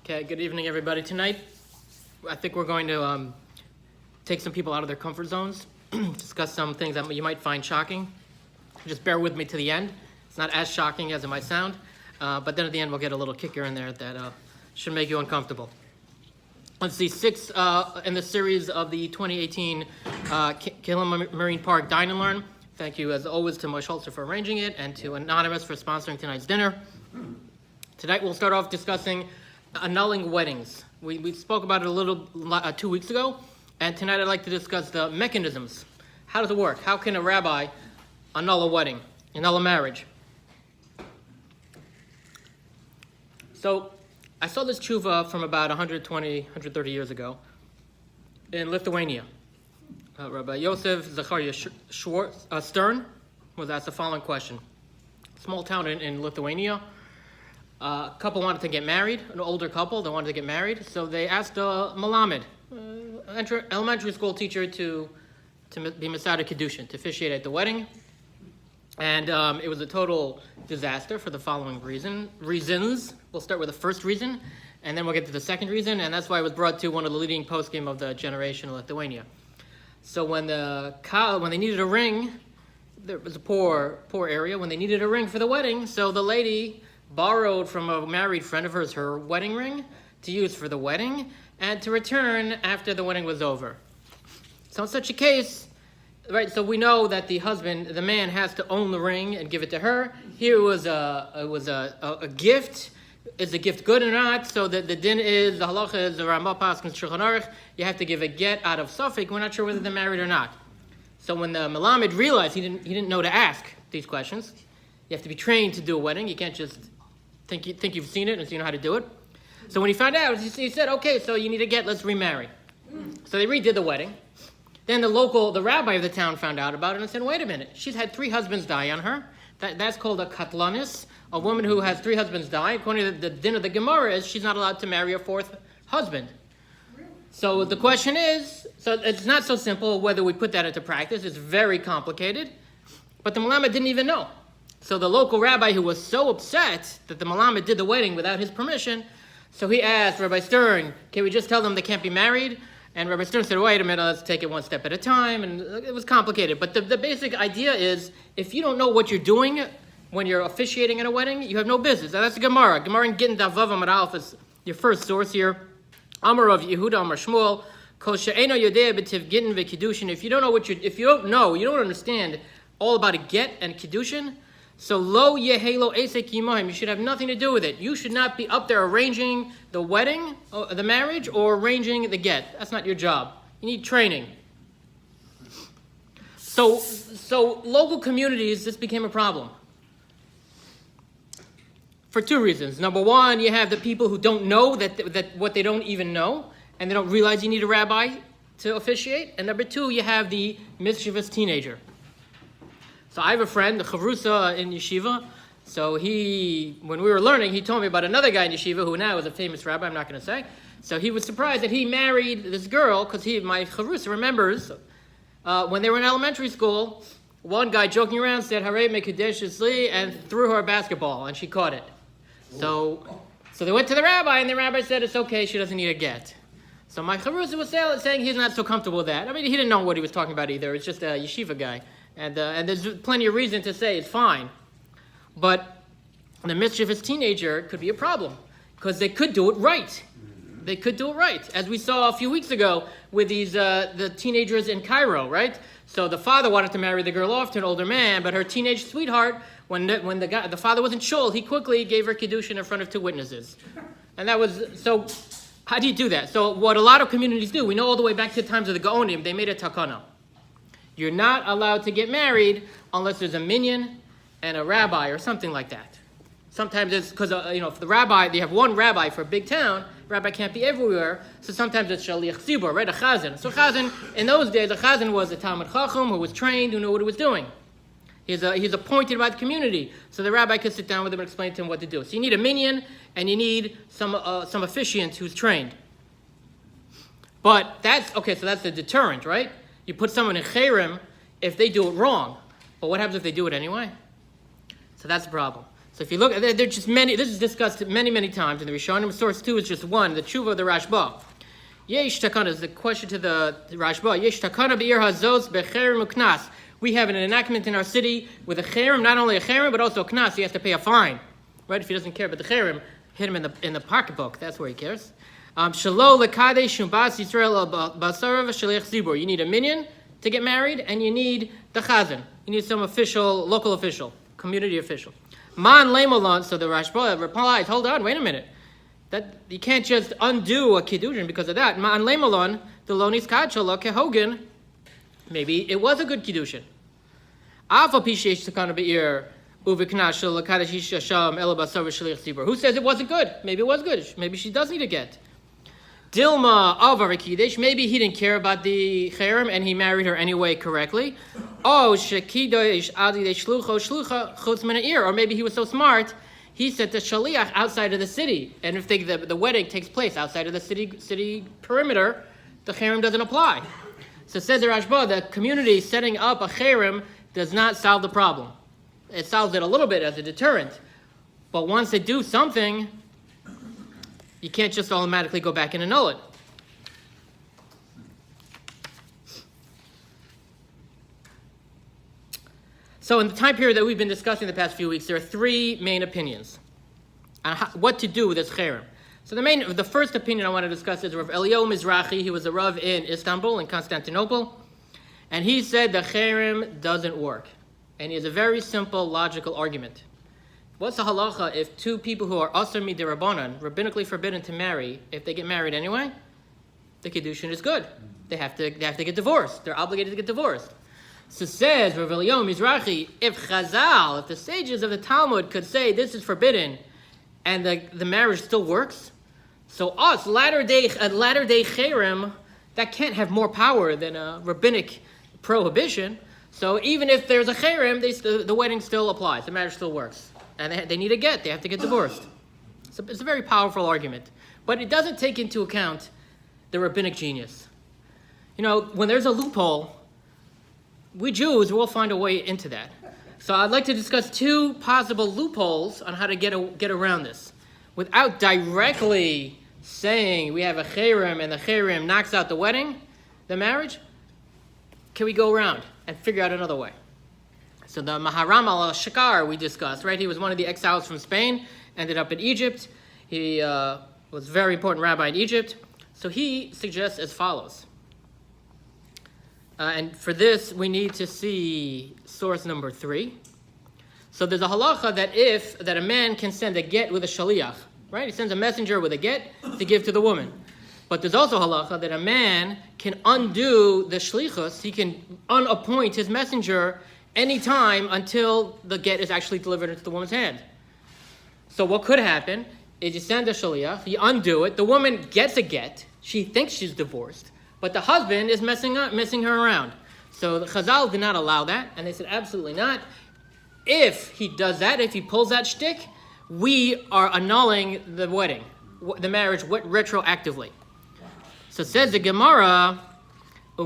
Okay, good evening, everybody. Tonight, I think we're going to take some people out of their comfort zones, discuss some things that you might find shocking. Just bear with me to the end. It's not as shocking as it might sound, but then at the end we'll get a little kicker in there that should make you uncomfortable. Let's see, 6 in the series of the 2018 Killam Marine Park Dine and Learn. Thank you, as always, to Moshe Holzer for arranging it and to Anonymous for sponsoring tonight's dinner. Tonight we'll start off discussing annulling weddings. We spoke about it a little 2 weeks ago, and tonight I'd like to discuss the mechanisms. How does it work? How can a rabbi annul a wedding, annul a marriage? So I saw this tshuva from about 120, 130 years ago in Lithuania. Rabbi Yosef Zachariah Stern was asked the following question. Small town in Lithuania. A couple wanted to get married, an older couple, they wanted to get married, so they asked a Malamed, elementary school teacher, to be Masada Kedushin, to officiate at the wedding. And it was a total disaster for the following reasons. We'll start with the first reason, and then we'll get to the second reason, and that's why it was brought to one of the leading post-game of the generation in Lithuania. So when they needed a ring, there was a poor area, when they needed a ring for the wedding, so the lady borrowed from a married friend of hers her wedding ring to use for the wedding and to return after the wedding was over. So in such a case, right, so we know that the man has to own the ring and give it to her. Here it was a gift. Is the gift good or not? So the din is, the halacha is, the Rambam Paschal Shulchan Aruch, you have to give a get out of safek. We're not sure whether they're married or not. So when the Malamed realized he didn't know to ask these questions, you have to be trained to do a wedding. You can't just think you've seen it and so you know how to do it. So when he found out, he said, okay, so you need a get, let's remarry. So they redid the wedding. Then the rabbi of the town found out about it and said, wait a minute, she's had 3 husbands die on her. That's called a katlanis. A woman who has 3 husbands die, according to the din of the Gemara, is she's not allowed to marry a 4th husband. So the question is, so it's not so simple whether we put that into practice. It's very complicated. But the Malamed didn't even know. So the local rabbi, who was so upset that the Malamed did the wedding without his permission, so he asked Rabbi Stern, can we just tell them they can't be married? And Rabbi Stern said, wait a minute, let's take it one step at a time. And it was complicated. But the basic idea is, if you don't know what you're doing when you're officiating at a wedding, you have no business. Now, that's the Gemara. Gemara in Gittin Daf Vav Amud Aleph is your first source here. Amar of Yehuda Amar Shmuel, Kol she'eino yodea b'tiv gittin v'kiddushin. If you don't know, you don't understand all about a get and kiddushin, so lo yehelo esek yimohim, you should have nothing to do with it. You should not be up there arranging the wedding, the marriage, or arranging the get. That's not your job. You need training. So local communities, this became a problem. For 2 reasons. Number one, you have the people who don't know that what they don't even know, and they don't realize you need a rabbi to officiate. And number 2, you have the mischievous teenager. So I have a friend, the chavrusa in yeshiva. So when we were learning, he told me about another guy in yeshiva who now is a famous rabbi, I'm not going to say. So he was surprised that he married this girl because my chavrusa remembers when they were in elementary school, one guy joking around said, Harei mekadesh li, and threw her a basketball, and she caught it. So they went to the rabbi, and the rabbi said it's okay, she doesn't need a get. So my chavrusa was saying he's not so comfortable with that. I mean, he didn't know what he was talking about either. It's just a yeshiva guy. And there's plenty of reason to say it's fine. But the mischievous teenager could be a problem because they could do it right. They could do it right. As we saw a few weeks ago with the teenagers in Cairo, right? So the father wanted to marry the girl off to an older man, but her teenage sweetheart, when the father wasn't shul, he quickly gave her kiddushin in front of 2 witnesses. And that was, so how do you do that? So what a lot of communities do, we know all the way back to the times of the Gaonim, they made a takana. You're not allowed to get married unless there's a minyan and a rabbi or something like that. Sometimes it's because, if the rabbi, they have one rabbi for a big town, rabbi can't be everywhere, so sometimes it's shaliach tzibur, right, a chazan. So chazan, in those days, a chazan was a Talmid Chacham who was trained, who knew what he was doing. He's appointed by the community, so the rabbi could sit down with him and explain to him what to do. So you need a minyan, and you need some officiant who's trained. But that's the deterrent, right? You put someone in cherem if they do it wrong. But what happens if they do it anyway? So that's the problem. So if you look, there are just many, this is discussed many times in the Rishonim. Source 2 is just one, the tshuva of the Rashba. Yesh takana is the question to the Rashba. Yesh takana be'ir hazos be'cherim uknas. We have an enactment in our city with a cherem, not only a cherem, but also a knas. He has to pay a fine, right? If he doesn't care about the cherem, hit him in the pocketbook. That's where he cares. Shalo lekadesh shumbas Yisrael basarav shaliach zibur. You need a minyan to get married, and you need the chazan. You need some official, local official, community official. Man leimolon. So the Rashba replies, hold on, wait a minute. That you can't just undo a kiddushin because of that. Man leimolon the lonis kachalo kehogan. Maybe it was a good kiddushin. Who says it wasn't good? Maybe it was good. Maybe she does need a get. Dilma avar kiddush. Maybe he didn't care about the cherem and he married her anyway correctly. Oh, shekidosh adi de shlucho shlucha chutz min ha'ir. Or maybe he was so smart, he sent the shaliach outside of the city. And if the wedding takes place outside of the city perimeter, the cherem doesn't apply. So says the Rashba, the community setting up a cherem does not solve the problem. It solves it a little bit as a deterrent. But once they do something, you can't just automatically go back and annul it. So in the time period that we've been discussing the past few weeks, there are three main opinions on what to do with this cherem. So the first opinion I want to discuss is Rav Eliyahu Mizrahi. He was a Rav in Istanbul, in Constantinople. And he said the cherem doesn't work. And he has a very simple, logical argument. What's the halacha if two people who are asur midirabanan, rabbinically forbidden to marry, if they get married anyway, the kiddushin is good. They have to get divorced. They're obligated to get divorced. So says Rav Eliyahu Mizrahi, if the sages of the Talmud could say this is forbidden and the marriage still works, so us, latter-day cherem, that can't have more power than a rabbinic prohibition. So even if there's a cherem, the wedding still applies. The marriage still works. And they need a get. They have to get divorced. So it's a very powerful argument. But it doesn't take into account the rabbinic genius. You know, when there's a loophole, we Jews will find a way into that. So I'd like to discuss two possible loopholes on how to get around this. Without directly saying we have a cherem and the cherem knocks out the wedding, the marriage, can we go around and figure out another way? So the Maharam al-Shakar we discussed, right? He was one of the exiles from Spain, ended up in Egypt. He was a very important rabbi in Egypt. So he suggests as follows. And for this, we need to see source number 3. So there's a halacha that a man can send a get with a shaliach, right? He sends a messenger with a get to give to the woman. But there's also halacha that a man can undo the shlichus. He can unappoint his messenger anytime until the get is actually delivered into the woman's hand. So what could happen is you send a shaliach, you undo it, the woman gets a get, she thinks she's divorced, but the husband is messing her around. So the Chazal did not allow that, and they said absolutely not. If he does that, if he pulls that shtick, we are annulling the wedding, the marriage retroactively. So it says the Gemara, how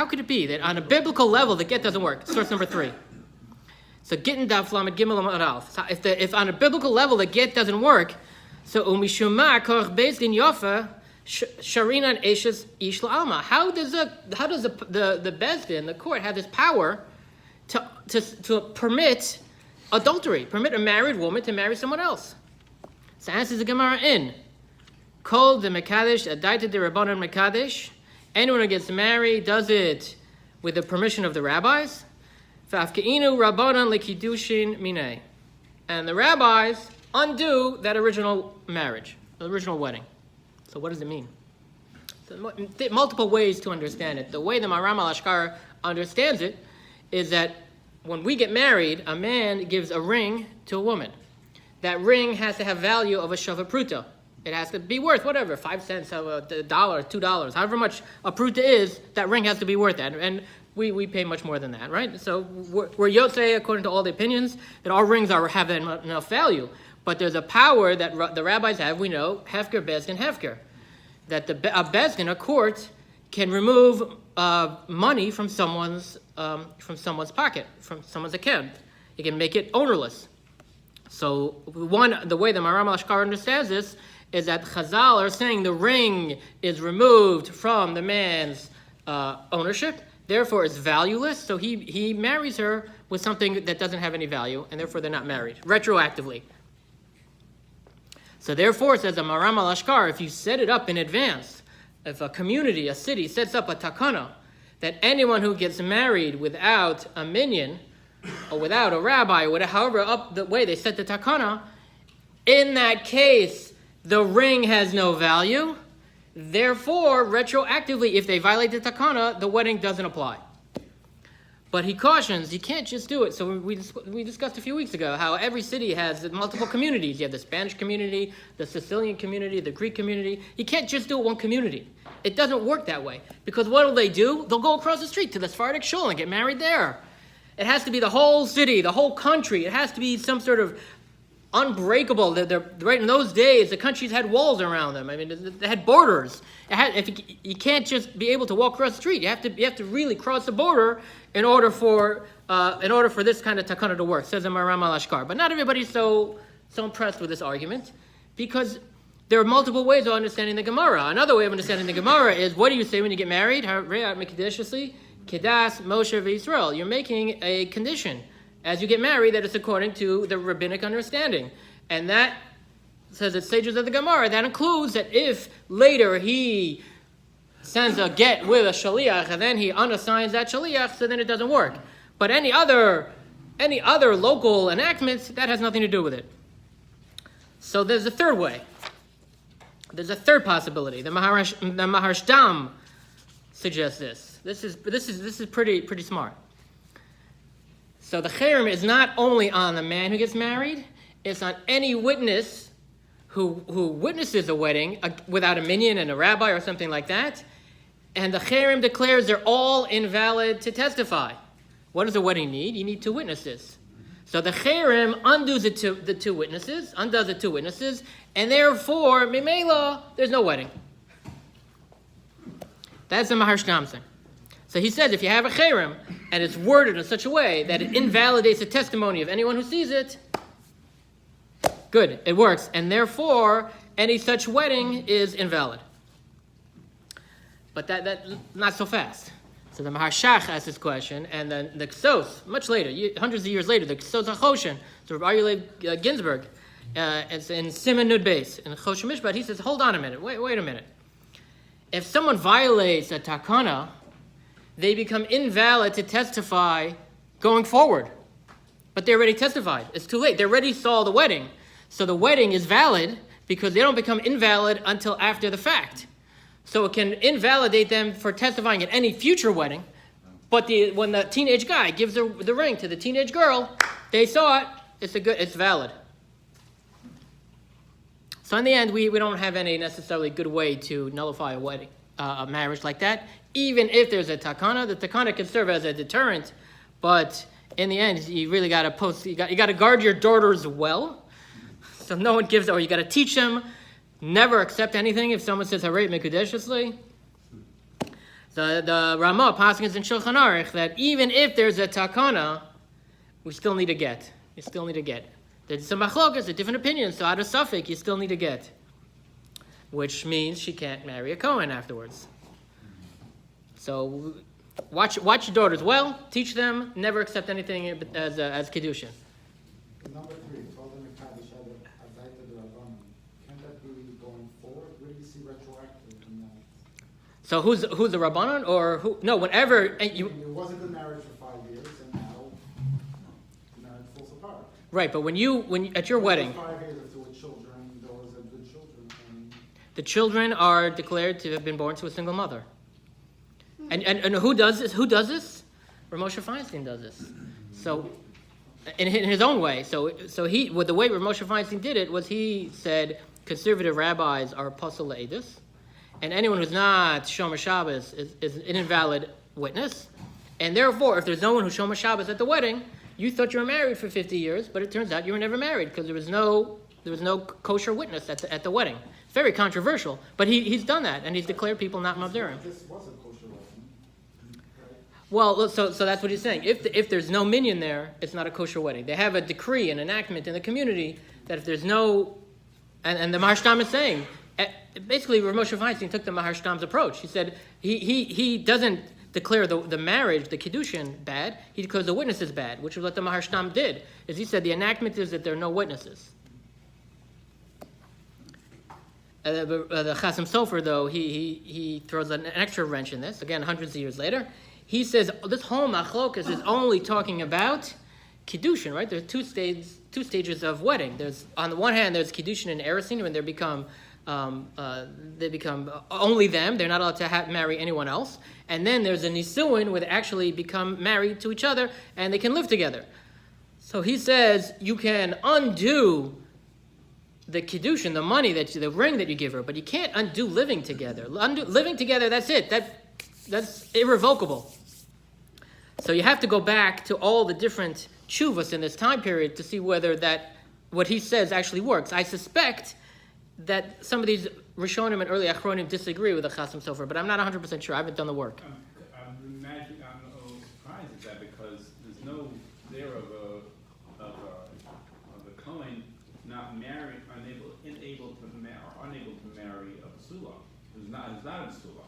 could it be that on a biblical level the get doesn't work? Source number 3. So gittin daf lamed gimel amud alf. If on a biblical level the get doesn't work, so umishuma korach beis din yofa sharinan eshes ish la'alma. How does the beis din, the court, have this power to permit adultery, permit a married woman to marry someone else? So answers the Gemara in. Kol the Mekadesh, Adaita de Rabbanan Mekadesh. Anyone who gets married does it with the permission of the rabbis. Fafkeinu Rabbanan lekidushin minei. And the rabbis undo that original marriage, the original wedding. So what does it mean? So multiple ways to understand it. The way the Maharam al-Ashkar understands it is that when we get married, a man gives a ring to a woman. That ring has to have value of a shava pruta. It has to be worth whatever, 5 cents, $1, $2, however much a pruta is, that ring has to be worth that. And we pay much more than that, right? So we're Yotzei, according to all the opinions, that our rings have enough value. But there's a power that the rabbis have, we know, hefker, bezdin, hefker. That a bezdin, a court, can remove money from someone's pocket, from someone's account. He can make it ownerless. So the way the Maram al-Ashkar understands this is that Chazal are saying the ring is removed from the man's ownership, therefore it's valueless, so he marries her with something that doesn't have any value, and therefore they're not married, retroactively. So therefore, says the Maram al-Ashkar, if you set it up in advance, if a community, a city, sets up a takana, that anyone who gets married without a minyan, or without a rabbi, or whatever, however up the way they set the takana, in that case, the ring has no value. Therefore, retroactively, if they violate the takana, the wedding doesn't apply. But he cautions, you can't just do it. So we discussed a few weeks ago how every city has multiple communities. You have the Spanish community, the Sicilian community, the Greek community. You can't just do it one community. It doesn't work that way. Because what will they do? They'll go across the street to the Sephardic shul and get married there. It has to be the whole city, the whole country. It has to be some sort of unbreakable. Right in those days, the countries had walls around them. I mean, they had borders. You can't just be able to walk across the street. You have to really cross the border in order for this kind of takana to work. Says the Maram al-Ashkar. But not everybody's so impressed with this argument, because there are multiple ways of understanding the Gemara. Another way of understanding the Gemara is, what do you say when you get married? Kedas Moshe v'Yisrael. You're making a condition as you get married that is according to the rabbinic understanding. And that says that sages of the Gemara, that includes that if later he sends a get with a shaliach and then he unassigns that shaliach, so then it doesn't work. But any other local enactments, that has nothing to do with it. So there's a third way. There's a third possibility. The Maharshdam suggests this. This is pretty smart. So the cherem is not only on the man who gets married, it's on any witness who witnesses a wedding without a minyan and a rabbi or something like that. And the cherem declares they're all invalid to testify. What does a wedding need? You need two witnesses. So the cherem undoes the two witnesses, and therefore, mimela, there's no wedding. That's the Maharshdam thing. So he says if you have a cherem and it's worded in such a way that it invalidates the testimony of anyone who sees it, good, it works. And therefore, any such wedding is invalid. But that not so fast. So the Maharshach asked this question, and then the Ksos, much later, hundreds of years later, the Ksos HaChoshen, so Rabbi Aryeh Ginsburg, it's in Siman Nud Beis, in Choshen Mishpat, he says, hold on a minute, wait a minute. If someone violates a takana, they become invalid to testify going forward. But they already testified. It's too late. They already saw the wedding. So the wedding is valid because they don't become invalid until after the fact. So it can invalidate them for testifying at any future wedding. But when the teenage guy gives the ring to the teenage girl, they saw it. It's valid. So in the end, we don't have any necessarily good way to nullify a wedding, a marriage like that. Even if there's a takana, the takana can serve as a deterrent, but in the end, you really got to you got to guard your daughters well, so no one gives, or you got to teach them, never accept anything if someone says harei mekudeshesly. The Ramah passes in Shulchan Aruch that even if there's a takana, we still need a get. You still need a get. There's some machlokas, a different opinion, so out of suffix, you still need a get, which means she can't marry a Kohen afterwards. So watch your daughters well, teach them, never accept anything as Kiddushin. Number 3, told them to Kaddish Adaita the Rabbanim. Can that be going forward? Where do you see retroactive in that? So who's the Rabbanon, or who? No, whenever It wasn't a marriage for 5 years, and now it falls apart. Right, but when you at your wedding, 5 years if there were children, those are good children. the children are declared to have been born to a single mother. And who does this? Rav Moshe Feinstein does this. So, in his own way. So he, with the way Rav Moshe Feinstein did it, was he said conservative rabbis are pasul le'edus, and anyone who's not Shomer Shabbos is an invalid witness. And therefore, if there's no one who's Shomer Shabbos at the wedding, you thought you were married for 50 years, but it turns out you were never married because there was no kosher witness at the wedding. It's very controversial, but he's done that, and he's declared people not mavdurim. This was a kosher wedding. Right? Well, so that's what he's saying. If there's no minyan there, it's not a kosher wedding. They have a decree, an enactment in the community that if there's no, and the Maharshtam is saying, basically, Rav Moshe Feinstein took the Maharshtam's approach. He said he doesn't declare the marriage, the kiddushin, bad. He declares the witnesses bad, which is what the Maharshtam did. Is he said the enactment is that there are no witnesses. The Chasam Sofer, though, he throws an extra wrench in this. Again, hundreds of years later, he says this whole machlokas is only talking about kiddushin, right? There's two stages of wedding. There's, on the one hand, there's kiddushin and erusin when they become only them. They're not allowed to marry anyone else. And then there's a nisuin where they actually become married to each other and they can live together. So he says you can undo the kiddushin, the money the ring that you give her, but you can't undo living together. Living together, that's it. That's irrevocable. So you have to go back to all the different tshuvas in this time period to see whether what he says actually works. I suspect that some of these Rishonim and early Achronim disagree with the Chasam Sofer, but I'm not 100% sure. I haven't done the work. I'm surprised at that because there's no there of a Kohen not married, unable to marry a basula. Who's not a basula,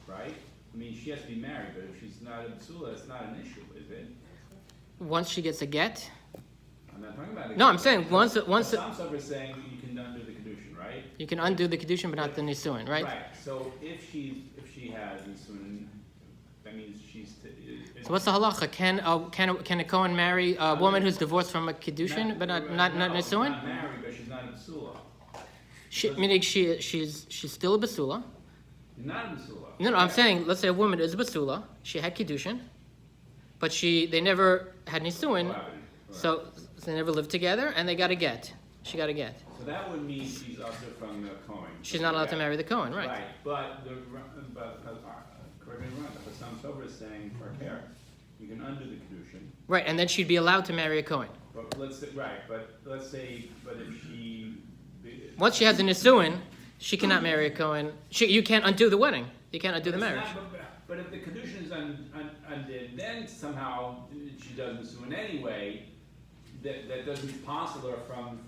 right? I mean, she has to be married, but if she's not a basula, it's not an issue, is it? Once she gets a get. I'm not talking about it. No, I'm saying once. Some are saying you can undo the kedushin, right? You can undo the kiddushin, but not the nisuin, right? Right. So if she has nisuin, that means she's. So what's the halacha? Can a Kohen marry a woman who's divorced from a kiddushin, but not nisuin? Not married, but she's not a basula. Meaning she's still a basula. Not a basula. No, I'm saying, let's say a woman is a basula. She had kiddushin, but they never had nisuin, so they never lived together, and they got a get. She got a get. So that would mean she's also from the Kohen. She's not allowed to marry the Kohen, right? Right, but correct me if I'm wrong, but some Sober is saying for care, you can undo the kedushin. Right, and then she'd be allowed to marry a Kohen. But let's say, but if she. Once she has a nisuin, she cannot marry a Kohen. You can't undo the wedding. You can't undo the marriage. But if the kedushin is undid, then somehow she does nisuin anyway. That doesn't possible from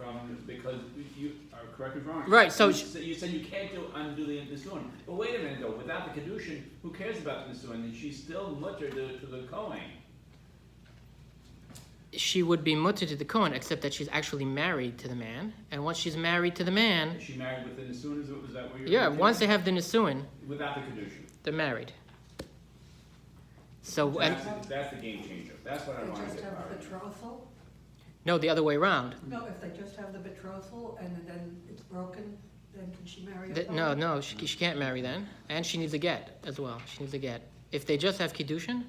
because you are correct me if I'm wrong. Right. So you said you can't undo the nisuin. But wait a minute though. Without the kedushin, who cares about the nisuin? She's still mutter to the Kohen. she would be mutter to the Kohen, except that she's actually married to the man. And once she's married to the man, Is she married with the nisuin? Is that what you're? yeah, once they have the nisuin, without the kedushin. they're married. So That's the game changer. That's what I They wanted just to have the clarify. betrothal? no, the other way around. No, if they just have the betrothal and then it's broken, then can she marry a No, Kohen? no, she can't marry then, and she needs a get as well. She needs a get. If they just have kiddushin,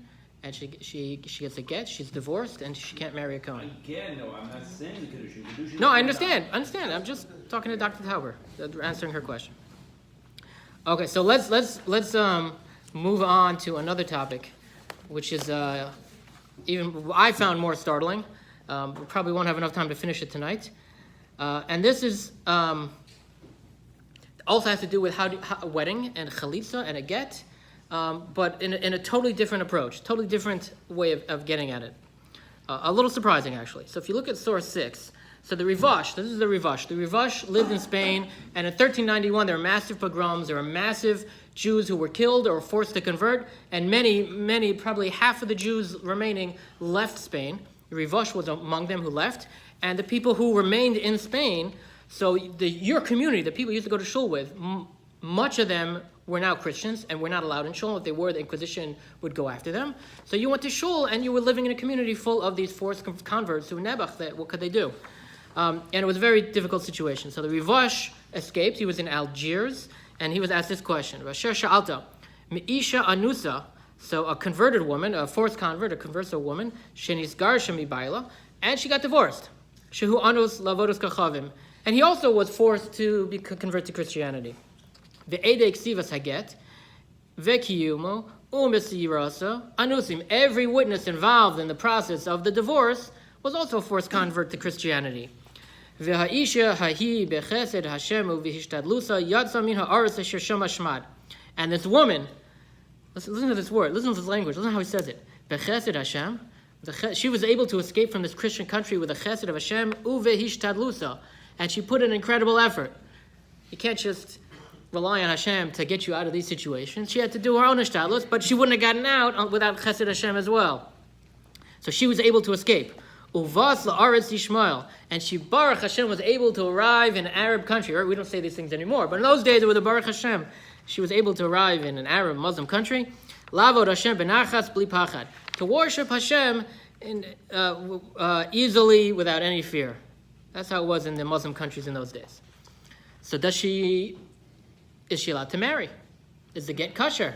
and she gets a get, she's divorced, and she can't marry a Kohen. Again, no, I'm not saying the kedushin. Kedushin No, I is understand. I'm just talking to Dr. Tauber, answering her question. Okay, so let's move on to another topic, which is even I found more startling. We probably won't have enough time to finish it tonight, and this is also has to do with how a wedding and chalitza and a get, but in a totally different approach, totally different way of getting at it. A little surprising, actually. So if you look at source 6, so the Rivash, this is the Rivash. The Rivash lived in Spain, and in 1391 there were massive pogroms. There were massive Jews who were killed or forced to convert, and many, probably half of the Jews remaining left Spain. The Rivash was among them who left, and the people who remained in Spain, so your community, the people you used to go to shul with, much of them were now Christians and were not allowed in shul. If they were, the Inquisition would go after them. So you went to shul and you were living in a community full of these forced converts who Nebuch, what could they do? And it was a very difficult situation. So the Rivash escaped. He was in Algiers, and he was asked this question: Rasher Sha'alta, Me'isha Anusa, so a converted woman, a forced convert, a converso woman, Shenisgar Shemi Baila, and she got divorced. Shehu Anus Lavodos Kachavim. And he also was forced to convert to Christianity. Ve'edei ksivas haget, ve'kiyumo, umesirasa, anusim. Every witness involved in the process of the divorce was also a forced convert to Christianity. Ve'ha'isha hahi bechesed Hashem u'v'hishtadlusa yatsa min ha'aretz asher shama shmad. And this woman, Listen to this word. Listen to this language. Listen to how he says it. Bechesed Hashem. She was able to escape from this Christian country with the chesed of Hashem, uvehishtadlusa, and she put an incredible effort. You can't just rely on Hashem to get you out of these situations. She had to do her own hishtadlus, but she wouldn't have gotten out without chesed Hashem as well. So she was able to escape. Uvas la'aretz Yishmael, and she, Baruch Hashem, was able to arrive in an Arab country. Right? We don't say these things anymore, but in those days it was a Baruch Hashem. She was able to arrive in an Arab Muslim country. Lavod Hashem benachas bli pachad, to worship Hashem easily without any fear. That's how it was in the Muslim countries in those days. So is she allowed to marry? Is the get kosher?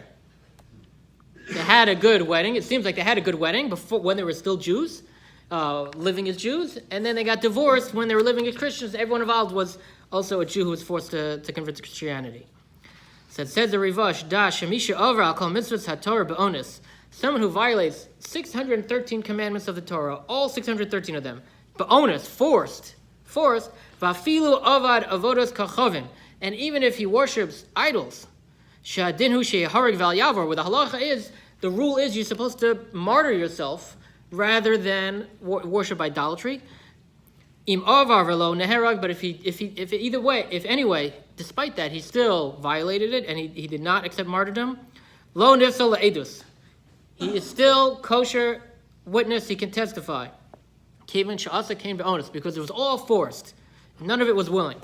They had a good wedding. It seems like they had a good wedding before, when they were still Jews, living as Jews, and then they got divorced when they were living as Christians. Everyone involved was also a Jew who was forced to convert to Christianity. So it says the Rivash, Da Shemisha Over Al Kol Mitzvahs HaTorah Be'onis, someone who violates 613 commandments of the Torah, all 613 of them, Be'onis, forced, Vafilu Avad Avodas Kachovin, and even if he worships idols, Shadin Hu Sheharig Val Yavor, where the halacha is, the rule is you're supposed to martyr yourself rather than worship idolatry. Im Avar Velo Neherag, but if either way, if anyway, despite that, he still violated it and he did not accept martyrdom, Lo Nifsal Edus, he is still kosher witness, he can testify. Kevin Sha'asa came to honest, because it was all forced. None of it was willing.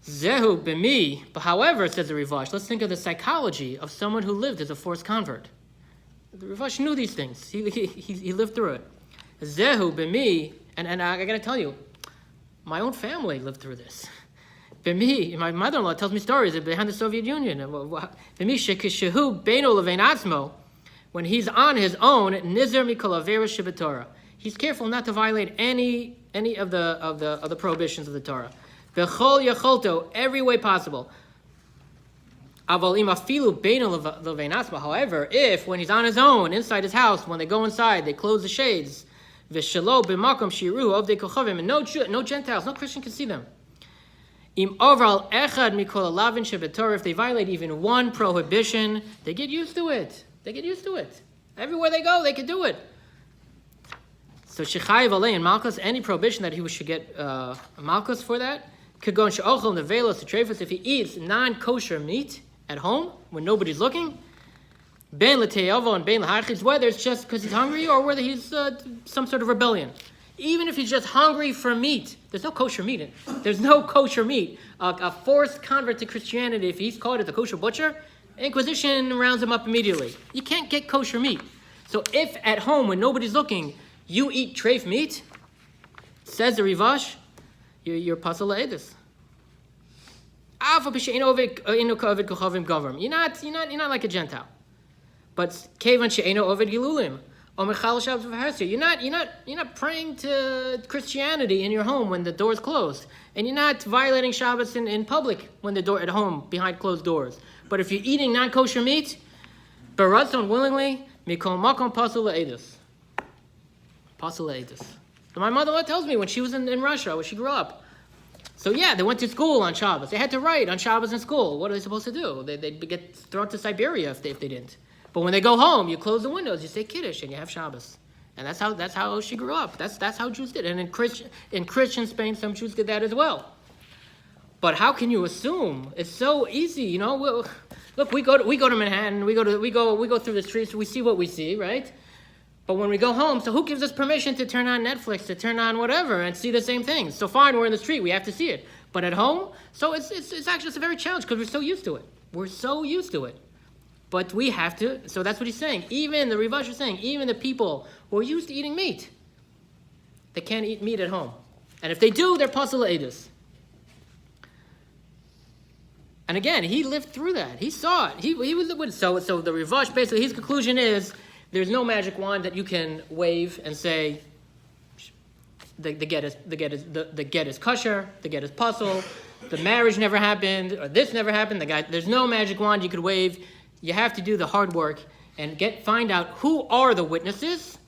Zehu b'mi, but however, says the Rivash, let's think of the psychology of someone who lived as a forced convert. The Rivash knew these things. He lived through it. Zehu b'mi, and I got to tell you, my own family lived through this. B'mi, my mother-in-law tells me stories behind the Soviet Union. B'mi shekishehu beino levein atzmo, when he's on his own, nizer mikol avera shebetorah. He's careful not to violate any of the prohibitions of the Torah. Bechol yacholto, every way possible. Aval im afilu beinu levein atzmo. However, if when he's on his own inside his house, when they go inside, they close the shades. V'shelo b'makom shiru ovdei kochavim, and no Gentiles, no Christian can see them. Im overal echad mikol alavin shebetorah. If they violate even one prohibition, they get used to it. Everywhere they go, they can do it. So shechayiv alei and malchus, any prohibition that he should get malchus for that. Kagon she'ochel nevelos treifus, if he eats non-kosher meat at home when nobody's looking. Ben l'te'avo and ben l'harchitz, whether it's just because he's hungry or whether he's some sort of rebellion. Even if he's just hungry for meat, there's no kosher meat. There's no kosher meat. A forced convert to Christianity, if he's caught at the kosher butcher, Inquisition rounds him up immediately. You can't get kosher meat. So if at home when nobody's looking, you eat treif meat, says the Rivash, you're pasal la'edus. You're not like a Gentile. But kevan she'eno oved gilulim, or mechal shabbos v'harsir. You're not praying to Christianity in your home when the door's closed, and you're not violating Shabbos in public when the door at home behind closed doors. But if you're eating non-kosher meat, beratzon willingly, mikol makom pasal la'edus. Pasal la'edus. My mother-in-law tells me when she was in Russia, where she grew up. So yeah, they went to school on Shabbos. They had to write on Shabbos in school. What are they supposed to do? They'd get thrown to Siberia if they didn't. But when they go home, you close the windows, you say Kiddush, and you have Shabbos. And that's how she grew up. That's how Jews did. And in Christian Spain, some Jews did that as well. But how can you assume? It's so easy, you know. Look, we go to Manhattan. We go through the streets. We see what we see, right? But when we go home, so who gives us permission to turn on Netflix, to turn on whatever, and see the same things? So fine, we're in the street, we have to see it. But at home, so it's actually a very challenge because we're so used to it. We're so used to it. But we have to, so that's what he's saying. Even, the Rivash is saying, even the people who are used to eating meat, they can't eat meat at home. And if they do, they're pasal la'edus. And again, he lived through that. He saw it. He was so the Rivash, basically, his conclusion is, there's no magic wand that you can wave and say the get is kosher, the get is puzzle, the marriage never happened, or this never happened. There's no magic wand you could wave. You have to do the hard work and find out who are the witnesses,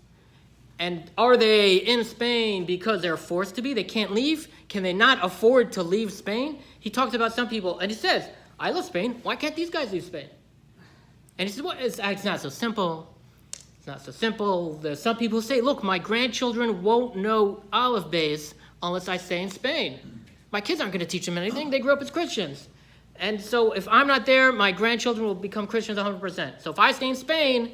and are they in Spain because they're forced to be? They can't leave. Can they not afford to leave Spain? He talks about some people, and he says, "I love Spain. Why can't these guys leave Spain?" And he said, well, it's not so simple. It's not so simple. There's some people who say, look, my grandchildren won't know Aleph Beis unless I stay in Spain. My kids aren't going to teach them anything. They grew up as Christians. And so if I'm not there, my grandchildren will become Christians 100%. So if I stay in Spain,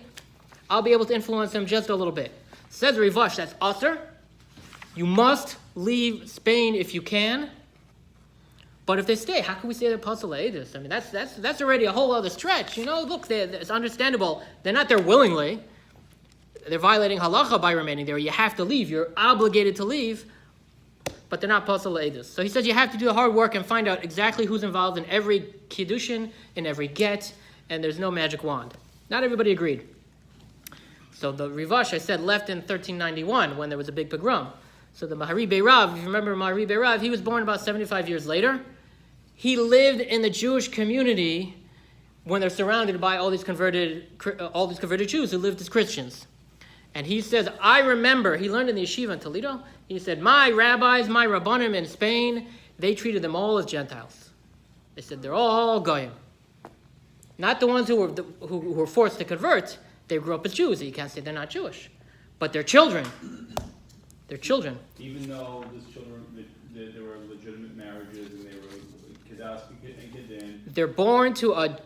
I'll be able to influence them just a little bit. Says Rivash, that's usher. You must leave Spain if you can. But if they stay, how can we say they're Pasal Eidus? I mean, that's already a whole other stretch. You know, look, it's understandable. They're not there willingly. They're violating halacha by remaining there. You have to leave. You're obligated to leave. But they're not Pasal Eidus. So he says you have to do the hard work and find out exactly who's involved in every kiddushin, in every get, and there's no magic wand. Not everybody agreed. So the Rivash, I said, left in 1391 when there was a big pogrom. So the Mahari Beirav, if you remember Mahari Beirav, he was born about 75 years later. He lived in the Jewish community when they're surrounded by all these converted Jews who lived as Christians. And he says, I remember, he learned in the yeshiva in Toledo, he said, my rabbis, my rabbanim in Spain, they treated them all as Gentiles. They said, they're all goyim. Not the ones who were forced to convert. They grew up as Jews. You can't say they're not Jewish. But they're children. They're children. Even though these children, there were legitimate marriages and they were Kedaski and Kedin. They're born to a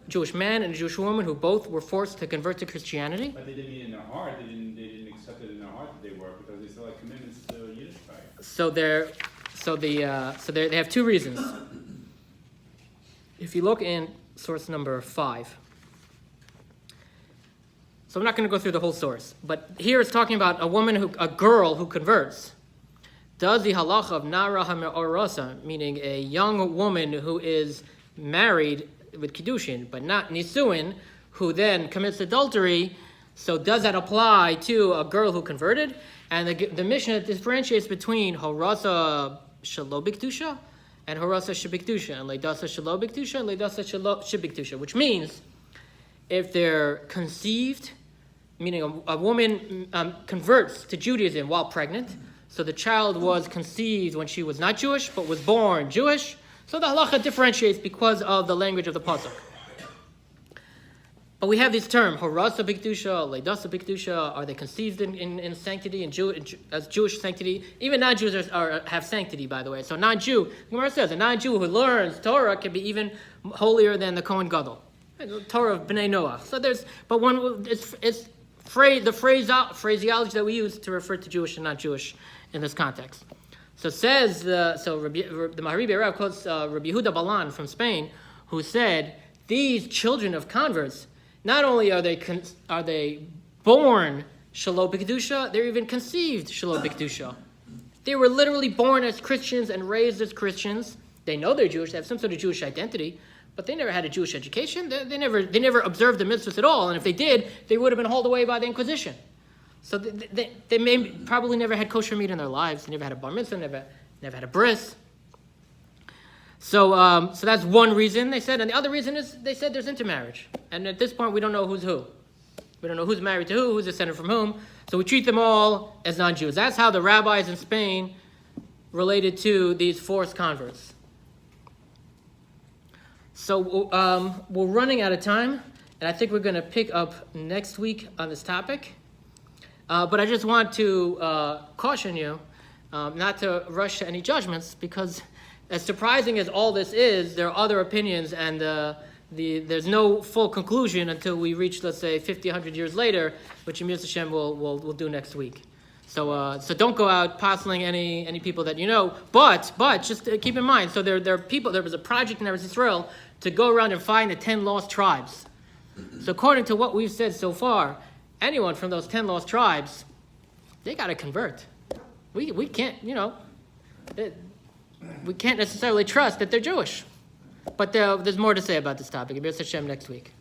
Jewish man and a Jewish woman who both were forced to convert to Christianity. But they didn't mean in their heart. They didn't accept it in their heart that they were, because they still had commitments to Yiddishkeit. So they have two reasons. If you look in source number 5. So I'm not going to go through the whole source, but here it's talking about a girl who converts. Does the halacha of Nara HaMe'orasa, meaning a young woman who is married with Kiddushin, but not Nisuin, who then commits adultery, so does that apply to a girl who converted? And the Mishnah differentiates between Horasa Shalobiktusha and Horasa Shibiktusha, and Leidasa Shalobiktusha and Leidasa Shibiktusha, which means if they're conceived, meaning a woman converts to Judaism while pregnant, so the child was conceived when she was not Jewish, but was born Jewish, so the halacha differentiates because of the language of the pasuk. But we have this term, Horasa Bikdusha, Leidasa Bikdusha. Are they conceived in sanctity, as Jewish sanctity? Even non-Jews have sanctity, by the way. So non-Jew, the Gemara says, a non-Jew who learns Torah can be even holier than the Kohen Gadol. The Torah of Bnei Noah. So it's the phraseology that we use to refer to Jewish and not Jewish in this context. So says the Mahari Beirav quotes Rabbi Yehuda Balan from Spain, who said these children of converts, not only are they born Shalom B'Kedusha, they're even conceived Shalom B'Kedusha. They were literally born as Christians and raised as Christians. They know they're Jewish. They have some sort of Jewish identity, but they never had a Jewish education. They never observed the mitzvahs at all. And if they did, they would have been hauled away by the Inquisition. So they probably never had kosher meat in their lives. They never had a bar mitzvah, never had a bris. So that's one reason, they said. And the other reason is they said there's intermarriage. And at this point, we don't know who's who. We don't know who's married to who's descended from whom. So we treat them all as non-Jews. That's how the rabbis in Spain related to these forced converts. So we're running out of time. And I think we're going to pick up next week on this topic. But I just want to caution you not to rush to any judgments, because as surprising as all this is, there are other opinions, and there's no full conclusion until we reach, let's say, 50, 100 years later, which Emir Hashem will do next week. So don't go out postling any people that you know, but just keep in mind, so there are people, there was a project in Eretz Yisrael to go around and find the 10 lost tribes. So according to what we've said so far, anyone from those 10 lost tribes, they got to convert. We can't, we can't necessarily trust that they're Jewish. But there's more to say about this topic. Emir Hashem next week.